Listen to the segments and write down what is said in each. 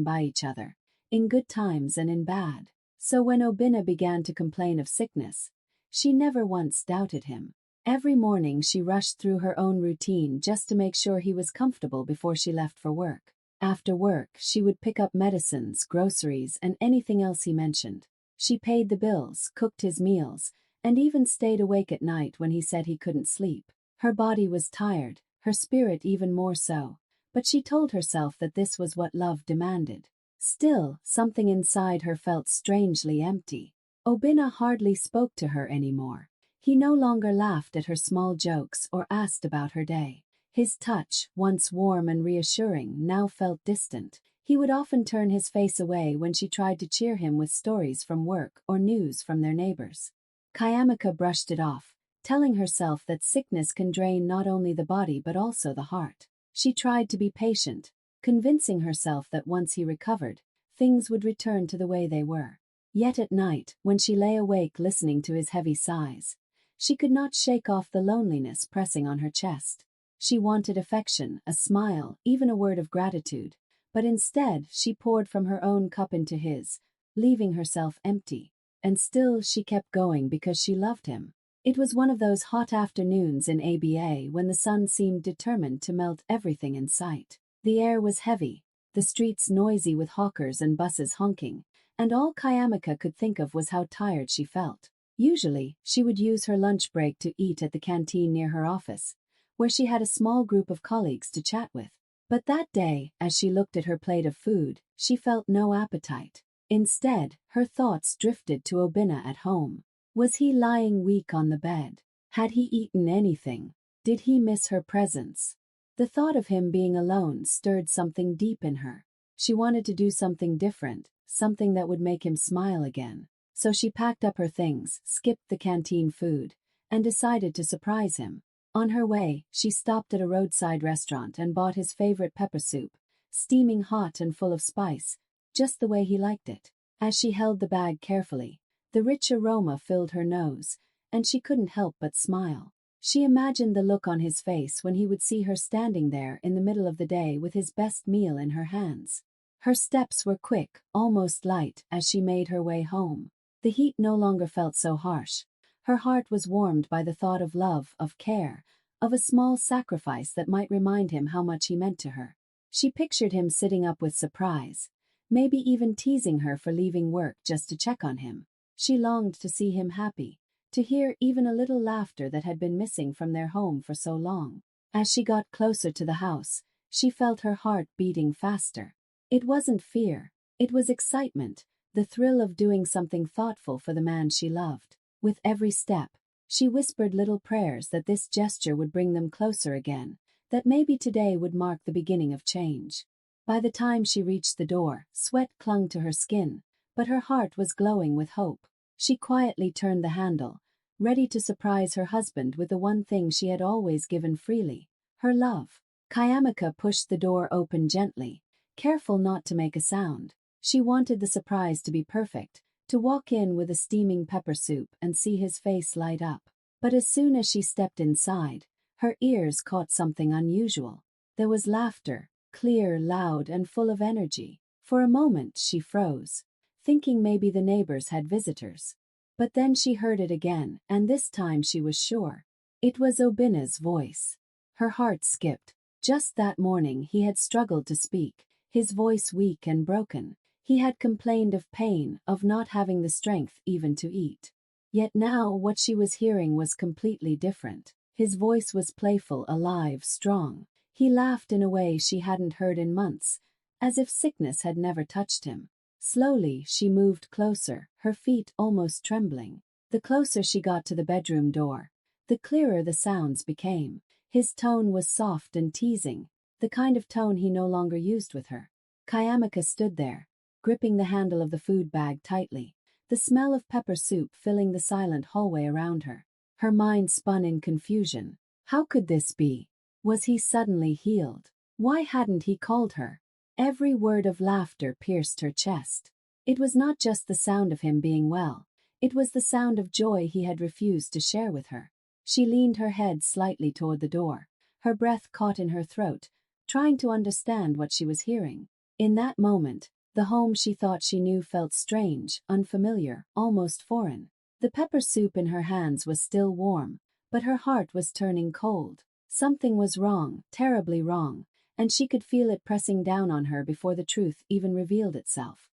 by each other, in good times and in bad. So when Obinna began to complain of sickness, she never once doubted him. Every morning she rushed through her own routine just to make sure he was comfortable before she left for work. After work, she would pick up medicines, groceries, and anything else he mentioned. She paid the bills, cooked his meals, and even stayed awake at night when he said he couldn't sleep. Her body was tired, her spirit even more so, but she told herself that this was what love demanded. Still, something inside her felt strangely empty. Obinna hardly spoke to her anymore. He no longer laughed at her small jokes or asked about her day. His touch, once warm and reassuring, now felt distant. He would often turn his face away when she tried to cheer him with stories from work or news from their neighbors. Kayamika brushed it off, telling herself that sickness can drain not only the body but also the heart. She tried to be patient, convincing herself that once he recovered, things would return to the way they were. Yet at night, when she lay awake listening to his heavy sighs, she could not shake off the loneliness pressing on her chest. She wanted affection, a smile, even a word of gratitude, but instead she poured from her own cup into his, leaving herself empty. And still she kept going because she loved him. It was one of those hot afternoons in ABA when the sun seemed determined to melt everything in sight. The air was heavy, the streets noisy with hawkers and buses honking, and all Kayamika could think of was how tired she felt. Usually, she would use her lunch break to eat at the canteen near her office, where she had a small group of colleagues to chat with. But that day, as she looked at her plate of food, she felt no appetite. Instead, her thoughts drifted to Obinna at home. Was he lying weak on the bed? Had he eaten anything? Did he miss her presence? The thought of him being alone stirred something deep in her. She wanted to do something different, something that would make him smile again. So she packed up her things, skipped the canteen food, and decided to surprise him. On her way, she stopped at a roadside restaurant and bought his favorite pepper soup, steaming hot and full of spice, just the way he liked it. As she held the bag carefully, the rich aroma filled her nose, and she couldn't help but smile. She imagined the look on his face when he would see her standing there in the middle of the day with his best meal in her hands. Her steps were quick, almost light, as she made her way home. The heat no longer felt so harsh. Her heart was warmed by the thought of love, of care, of a small sacrifice that might remind him how much he meant to her. She pictured him sitting up with surprise, maybe even teasing her for leaving work just to check on him. She longed to see him happy, to hear even a little laughter that had been missing from their home for so long. As she got closer to the house, she felt her heart beating faster. It wasn't fear, it was excitement, the thrill of doing something thoughtful for the man she loved. With every step, she whispered little prayers that this gesture would bring them closer again, that maybe today would mark the beginning of change. By the time she reached the door, sweat clung to her skin, but her heart was glowing with hope. She quietly turned the handle, ready to surprise her husband with the one thing she had always given freely, her love. Kayamika pushed the door open gently, careful not to make a sound. She wanted the surprise to be perfect, to walk in with a steaming pepper soup and see his face light up. But as soon as she stepped inside, her ears caught something unusual. There was laughter, clear, loud, and full of energy. For a moment she froze, thinking maybe the neighbors had visitors. But then she heard it again, and this time she was sure. It was Obinna's voice. Her heart skipped. Just that morning he had struggled to speak, his voice weak and broken. He had complained of pain, of not having the strength even to eat. Yet now what she was hearing was completely different. His voice was playful, alive, strong. He laughed in a way she hadn't heard in months, as if sickness had never touched him. Slowly she moved closer, her feet almost trembling. The closer she got to the bedroom door, the clearer the sounds became. His tone was soft and teasing, the kind of tone he no longer used with her. Kayamika stood there, gripping the handle of the food bag tightly, the smell of pepper soup filling the silent hallway around her. Her mind spun in confusion. How could this be? Was he suddenly healed? Why hadn't he called her? Every word of laughter pierced her chest. It was not just the sound of him being well, it was the sound of joy he had refused to share with her. She leaned her head slightly toward the door, her breath caught in her throat, trying to understand what she was hearing. In that moment, the home she thought she knew felt strange, unfamiliar, almost foreign. The pepper soup in her hands was still warm, but her heart was turning cold. Something was wrong, terribly wrong, and she could feel it pressing down on her before the truth even revealed itself.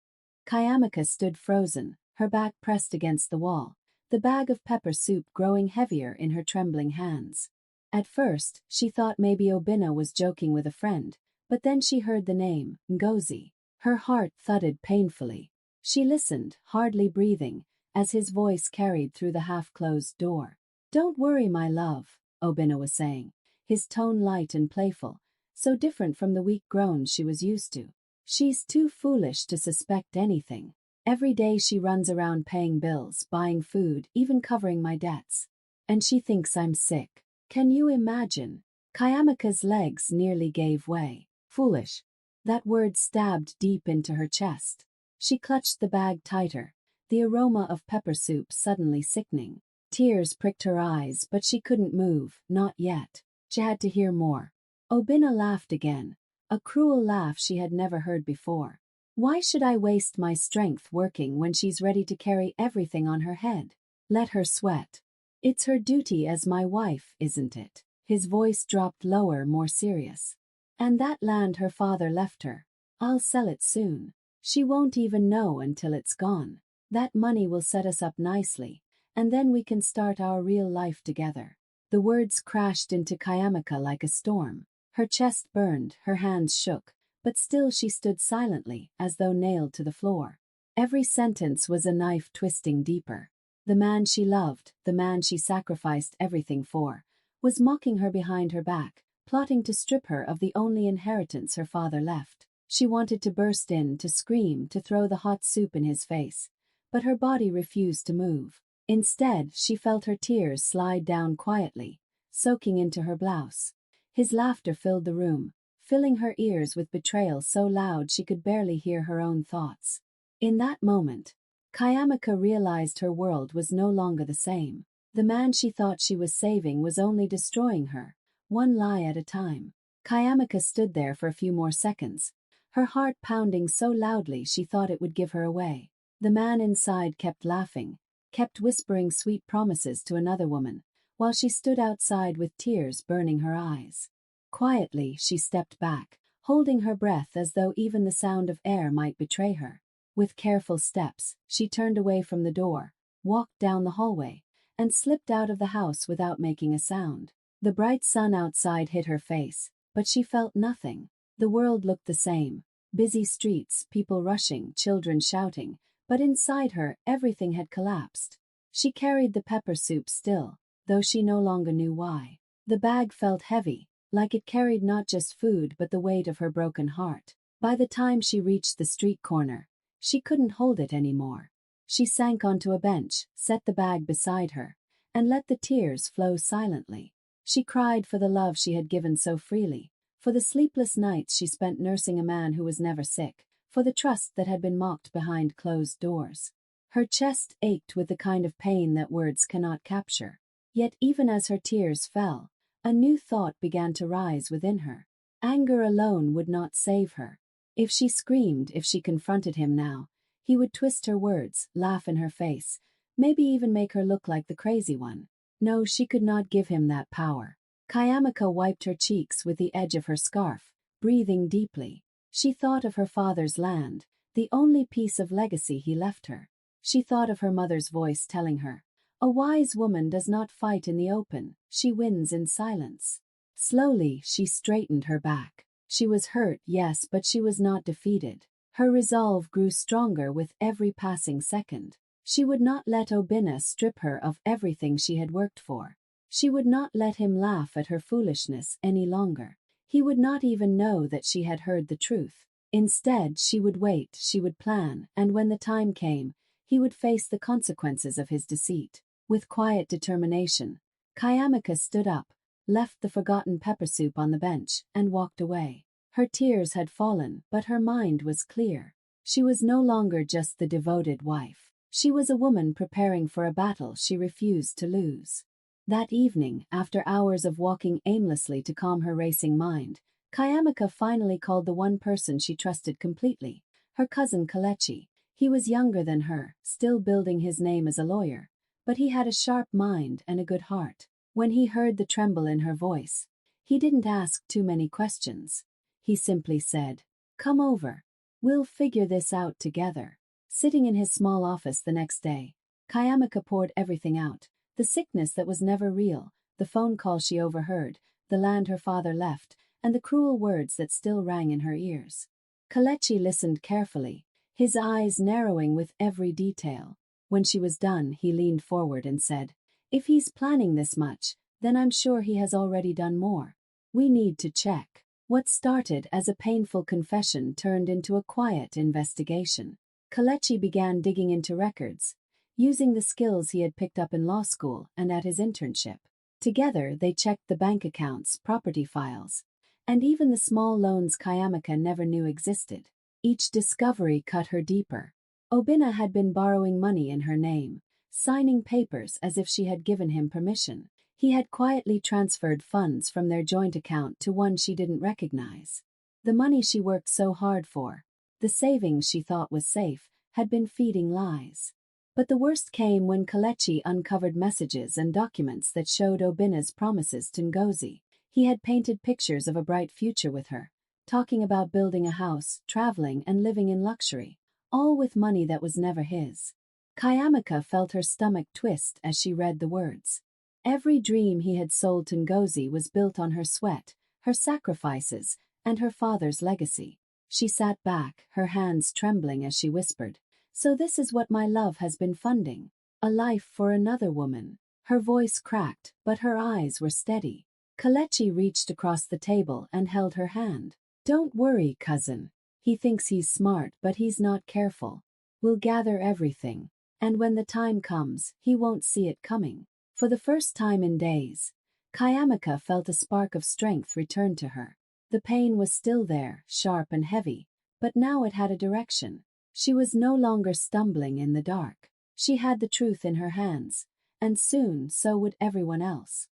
Kayamika stood frozen, her back pressed against the wall, the bag of pepper soup growing heavier in her trembling hands. At first, she thought maybe Obina was joking with a friend, but then she heard the name, Ngozi. Her heart thudded painfully. She listened, hardly breathing, as his voice carried through the half-closed door. "Don't worry, my love," Obina was saying, his tone light and playful, so different from the weak groans she was used to. "She's too foolish to suspect anything. Every day she runs around paying bills, buying food, even covering my debts. And she thinks I'm sick. Can you imagine?" Kayamika's legs nearly gave way. Foolish. That word stabbed deep into her chest. She clutched the bag tighter, the aroma of pepper soup suddenly sickening. Tears pricked her eyes, but she couldn't move, not yet. She had to hear more. Obina laughed again, a cruel laugh she had never heard before. "Why should I waste my strength working when she's ready to carry everything on her head? Let her sweat. It's her duty as my wife, isn't it?" His voice dropped lower, more serious. "And that land her father left her, I'll sell it soon. She won't even know until it's gone. That money will set us up nicely, and then we can start our real life together." The words crashed into Kayamika like a storm. Her chest burned, her hands shook, but still she stood silently, as though nailed to the floor. Every sentence was a knife twisting deeper. The man she loved, the man she sacrificed everything for, was mocking her behind her back, plotting to strip her of the only inheritance her father left. She wanted to burst in, to scream, to throw the hot soup in his face, but her body refused to move. Instead, she felt her tears slide down quietly, soaking into her blouse. His laughter filled the room, filling her ears with betrayal so loud she could barely hear her own thoughts. In that moment, Kayamika realized her world was no longer the same. The man she thought she was saving was only destroying her, one lie at a time. Kayamika stood there for a few more seconds, her heart pounding so loudly she thought it would give her away. The man inside kept laughing, kept whispering sweet promises to another woman, while she stood outside with tears burning her eyes. Quietly, she stepped back, holding her breath as though even the sound of air might betray her. With careful steps, she turned away from the door, walked down the hallway, and slipped out of the house without making a sound. The bright sun outside hit her face, but she felt nothing. The world looked the same. Busy streets, people rushing, children shouting, but inside her, everything had collapsed. She carried the pepper soup still, though she no longer knew why. The bag felt heavy, like it carried not just food but the weight of her broken heart. By the time she reached the street corner, she couldn't hold it anymore. She sank onto a bench, set the bag beside her, and let the tears flow silently. She cried for the love she had given so freely, for the sleepless nights she spent nursing a man who was never sick, for the trust that had been mocked behind closed doors. Her chest ached with the kind of pain that words cannot capture. Yet even as her tears fell, a new thought began to rise within her. Anger alone would not save her. If she screamed, if she confronted him now, he would twist her words, laugh in her face, maybe even make her look like the crazy one. No, she could not give him that power. Kayamika wiped her cheeks with the edge of her scarf, breathing deeply. She thought of her father's land, the only piece of legacy he left her. She thought of her mother's voice telling her, "A wise woman does not fight in the open, she wins in silence." Slowly, she straightened her back. She was hurt, yes, but she was not defeated. Her resolve grew stronger with every passing second. She would not let Obina strip her of everything she had worked for. She would not let him laugh at her foolishness any longer. He would not even know that she had heard the truth. Instead, she would wait, she would plan, and when the time came, he would face the consequences of his deceit. With quiet determination, Kayamika stood up, left the forgotten pepper soup on the bench, and walked away. Her tears had fallen, but her mind was clear. She was no longer just the devoted wife. She was a woman preparing for a battle she refused to lose. That evening, after hours of walking aimlessly to calm her racing mind, Kayamika finally called the one person she trusted completely, her cousin Kalechi. He was younger than her, still building his name as a lawyer, but he had a sharp mind and a good heart. When he heard the tremble in her voice, he didn't ask too many questions. He simply said, "Come over. We'll figure this out together." Sitting in his small office the next day, Kayamika poured everything out: the sickness that was never real, the phone call she overheard, the land her father left, and the cruel words that still rang in her ears. Kalechi listened carefully, his eyes narrowing with every detail. When she was done, he leaned forward and said, "If he's planning this much, then I'm sure he has already done more. We need to check." What started as a painful confession turned into a quiet investigation. Kalechi began digging into records, using the skills he had picked up in law school and at his internship. Together, they checked the bank accounts, property files, and even the small loans Kayamika never knew existed. Each discovery cut her deeper. Obinna had been borrowing money in her name, signing papers as if she had given him permission. He had quietly transferred funds from their joint account to one she didn't recognize. The money she worked so hard for, the savings she thought was safe, had been feeding lies. But the worst came when Kalechi uncovered messages and documents that showed Obinna's promises to Ngozi. He had painted pictures of a bright future with her, talking about building a house, traveling, and living in luxury, all with money that was never his. Kayamika felt her stomach twist as she read the words. Every dream he had sold to Ngozi was built on her sweat, her sacrifices, and her father's legacy. She sat back, her hands trembling as she whispered, "So this is what my love has been funding. A life for another woman." Her voice cracked, but her eyes were steady. Kalechi reached across the table and held her hand. "Don't worry, cousin. He thinks he's smart, but he's not careful. We'll gather everything, and when the time comes, he won't see it coming." For the first time in days, Kayamika felt a spark of strength return to her. The pain was still there, sharp and heavy, but now it had a direction. She was no longer stumbling in the dark. She had the truth in her hands, and soon so would everyone else.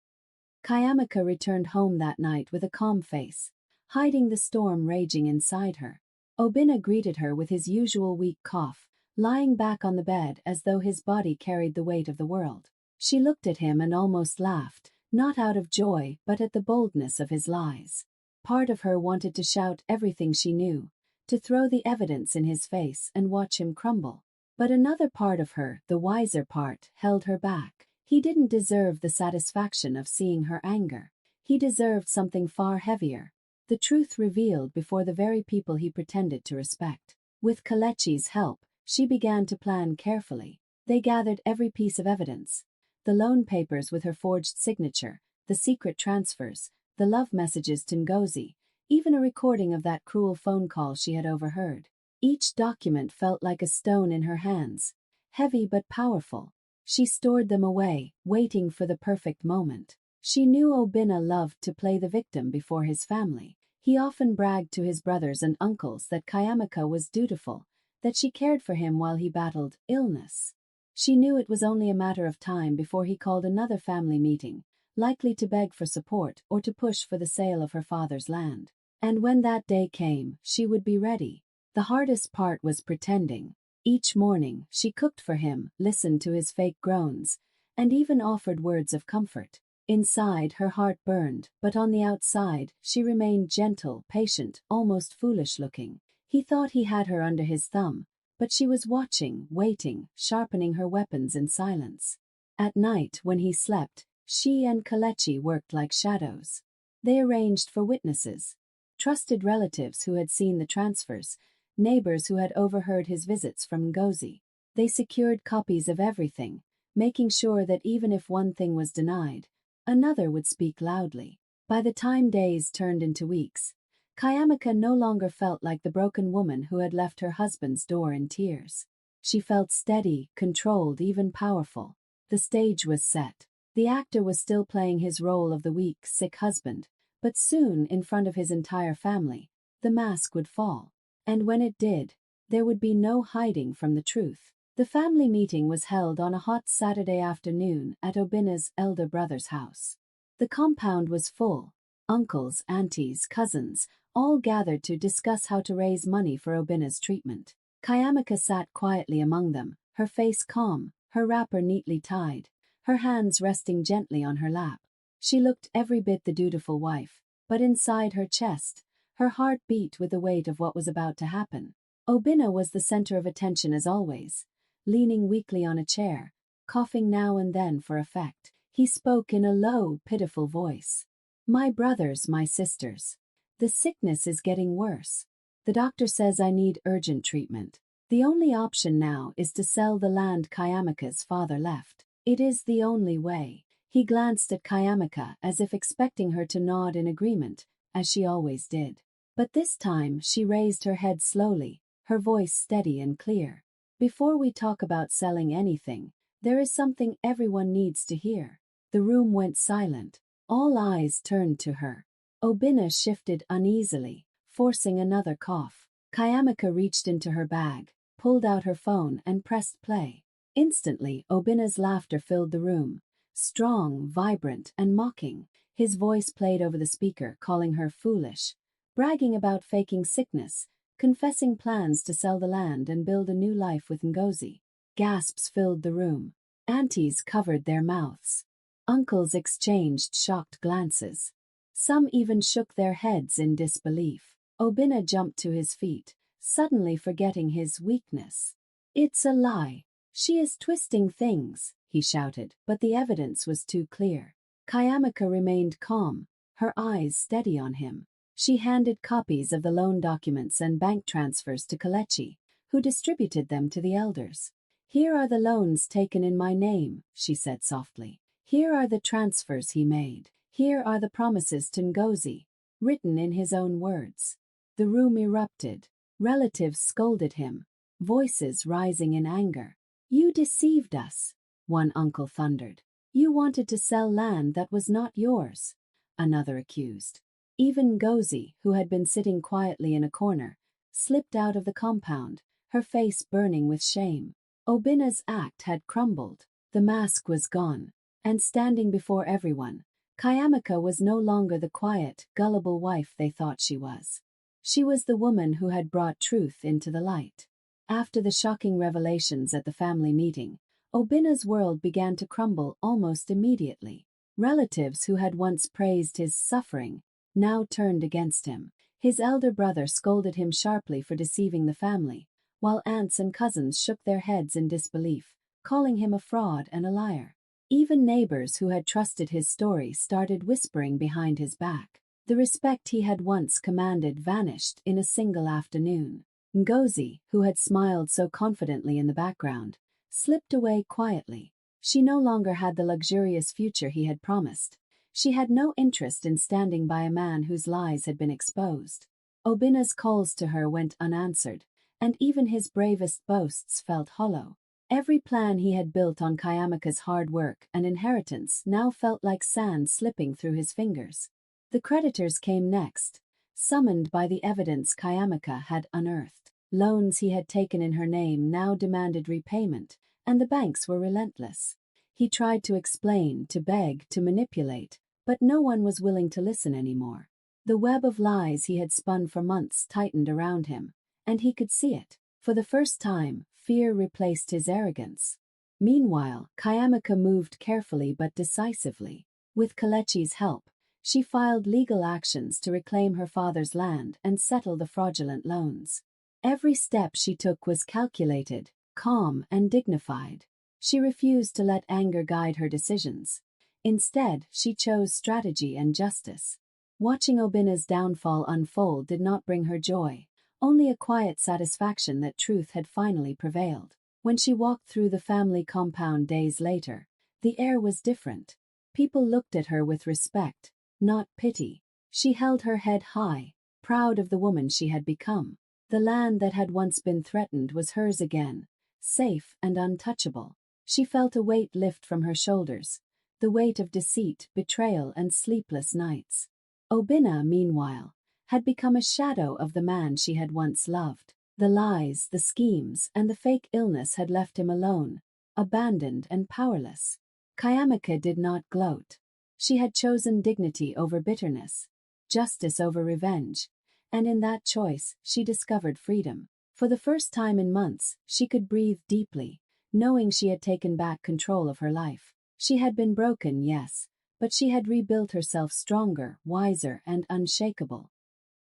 Kayamika returned home that night with a calm face, hiding the storm raging inside her. Obinna greeted her with his usual weak cough, lying back on the bed as though his body carried the weight of the world. She looked at him and almost laughed, not out of joy but at the boldness of his lies. Part of her wanted to shout everything she knew, to throw the evidence in his face and watch him crumble. But another part of her, the wiser part, held her back. He didn't deserve the satisfaction of seeing her anger. He deserved something far heavier. The truth revealed before the very people he pretended to respect. With Kalechi's help, she began to plan carefully. They gathered every piece of evidence: the loan papers with her forged signature, the secret transfers, the love messages to Ngozi, even a recording of that cruel phone call she had overheard. Each document felt like a stone in her hands, heavy but powerful. She stored them away, waiting for the perfect moment. She knew Obinna loved to play the victim before his family. He often bragged to his brothers and uncles that Kayamika was dutiful, that she cared for him while he battled illness. She knew it was only a matter of time before he called another family meeting, likely to beg for support or to push for the sale of her father's land. And when that day came, she would be ready. The hardest part was pretending. Each morning, she cooked for him, listened to his fake groans, and even offered words of comfort. Inside, her heart burned, but on the outside, she remained gentle, patient, almost foolish-looking. He thought he had her under his thumb, but she was watching, waiting, sharpening her weapons in silence. At night, when he slept, she and Kalechi worked like shadows. They arranged for witnesses, trusted relatives who had seen the transfers, neighbors who had overheard his visits from Ngozi. They secured copies of everything, making sure that even if one thing was denied, another would speak loudly. By the time days turned into weeks, Kayamika no longer felt like the broken woman who had left her husband's door in tears. She felt steady, controlled, even powerful. The stage was set. The actor was still playing his role of the weak, sick husband, but soon, in front of his entire family, the mask would fall. And when it did, there would be no hiding from the truth. The family meeting was held on a hot Saturday afternoon at Obinna's elder brother's house. The compound was full, Uncles, aunties, cousins, all gathered to discuss how to raise money for Obina's treatment. Kayamika sat quietly among them, her face calm, her wrapper neatly tied, her hands resting gently on her lap. She looked every bit the dutiful wife, but inside her chest, her heart beat with the weight of what was about to happen. Obina was the center of attention as always, leaning weakly on a chair, coughing now and then for effect. He spoke in a low, pitiful voice. "My brothers, my sisters. The sickness is getting worse. The doctor says I need urgent treatment. The only option now is to sell the land Kayamika's father left. It is the only way." He glanced at Kayamika as if expecting her to nod in agreement, as she always did. But this time she raised her head slowly, her voice steady and clear. "Before we talk about selling anything, there is something everyone needs to hear." The room went silent. All eyes turned to her. Obina shifted uneasily, forcing another cough. Kayamika reached into her bag, pulled out her phone and pressed play. Instantly, Obina's laughter filled the room. Strong, vibrant, and mocking, his voice played over the speaker, calling her foolish, bragging about faking sickness, confessing plans to sell the land and build a new life with Ngozi. Gasps filled the room. Aunties covered their mouths. Uncles exchanged shocked glances. Some even shook their heads in disbelief. Obina jumped to his feet, suddenly forgetting his weakness. "It's a lie. She is twisting things," he shouted, but the evidence was too clear. Kayamika remained calm, her eyes steady on him. She handed copies of the loan documents and bank transfers to Kalechi, who distributed them to the elders. "Here are the loans taken in my name," she said softly. "Here are the transfers he made. Here are the promises to Ngozi, written in his own words." The room erupted. Relatives scolded him, voices rising in anger. "You deceived us," one uncle thundered. "You wanted to sell land that was not yours," another accused. Even Ngozi, who had been sitting quietly in a corner, slipped out of the compound, her face burning with shame. Obina's act had crumbled. The mask was gone, and standing before everyone, Kayamika was no longer the quiet, gullible wife they thought she was. She was the woman who had brought truth into the light. After the shocking revelations at the family meeting, Obina's world began to crumble almost immediately. Relatives who had once praised his suffering now turned against him. His elder brother scolded him sharply for deceiving the family, while aunts and cousins shook their heads in disbelief, calling him a fraud and a liar. Even neighbors who had trusted his story started whispering behind his back. The respect he had once commanded vanished in a single afternoon. Ngozi, who had smiled so confidently in the background, slipped away quietly. She no longer had the luxurious future he had promised. She had no interest in standing by a man whose lies had been exposed. Obina's calls to her went unanswered, and even his bravest boasts felt hollow. Every plan he had built on Kayamika's hard work and inheritance now felt like sand slipping through his fingers. The creditors came next, summoned by the evidence Kayamika had unearthed. Loans he had taken in her name now demanded repayment, and the banks were relentless. He tried to explain, to beg, to manipulate, but no one was willing to listen anymore. The web of lies he had spun for months tightened around him, and he could see it. For the first time, fear replaced his arrogance. Meanwhile, Kayamika moved carefully but decisively. With Kalechi's help, she filed legal actions to reclaim her father's land and settle the fraudulent loans. Every step she took was calculated, calm, and dignified. She refused to let anger guide her decisions. Instead, she chose strategy and justice. Watching Obina's downfall unfold did not bring her joy, only a quiet satisfaction that truth had finally prevailed. When she walked through the family compound days later, the air was different. People looked at her with respect, not pity. She held her head high, proud of the woman she had become. The land that had once been threatened was hers again, safe and untouchable. She felt a weight lift from her shoulders, the weight of deceit, betrayal, and sleepless nights. Obina, meanwhile, had become a shadow of the man she had once loved. The lies, the schemes, and the fake illness had left him alone, abandoned and powerless. Kayamika did not gloat. She had chosen dignity over bitterness. justice over revenge. And in that choice, she discovered freedom. For the first time in months, she could breathe deeply, knowing she had taken back control of her life. She had been broken, yes, but she had rebuilt herself stronger, wiser, and unshakable.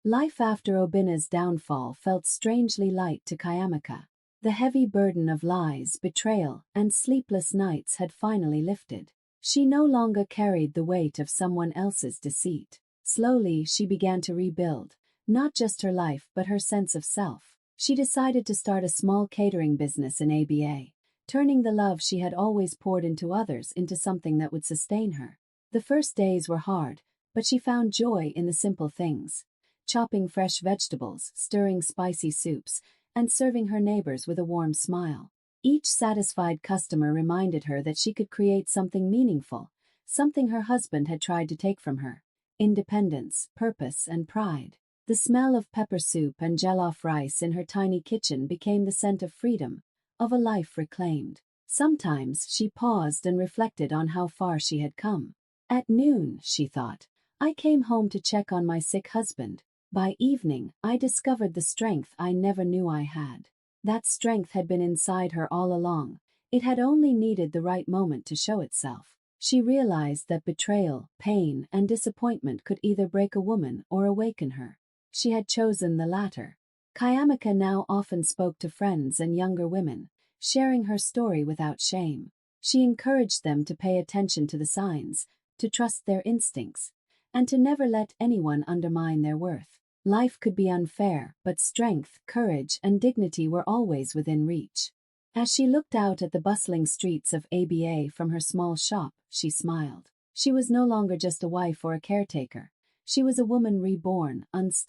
Life after Obina's downfall felt strangely light to Kayamika. The heavy burden of lies, betrayal, and sleepless nights had finally lifted. She no longer carried the weight of someone else's deceit. Slowly, she began to rebuild, not just her life but her sense of self. She decided to start a small catering business in ABA, turning the love she had always poured into others into something that would sustain her. The first days were hard, but she found joy in the simple things: chopping fresh vegetables, stirring spicy soups, and serving her neighbors with a warm smile. Each satisfied customer reminded her that she could create something meaningful, something her husband had tried to take from her: independence, purpose, and pride. The smell of pepper soup and jollof rice in her tiny kitchen became the scent of freedom, of a life reclaimed. Sometimes she paused and reflected on how far she had come. At noon, she thought, I came home to check on my sick husband. By evening, I discovered the strength I never knew I had. That strength had been inside her all along. It had only needed the right moment to show itself. She realized that betrayal, pain, and disappointment could either break a woman or awaken her. She had chosen the latter. Kayamika now often spoke to friends and younger women, sharing her story without shame. She encouraged them to pay attention to the signs, to trust their instincts, and to never let anyone undermine their worth. Life could be unfair, but strength, courage, and dignity were always within reach. As she looked out at the bustling streets of ABA from her small shop, she smiled. She was no longer just a wife or a caretaker. She was a woman reborn, unstoppable.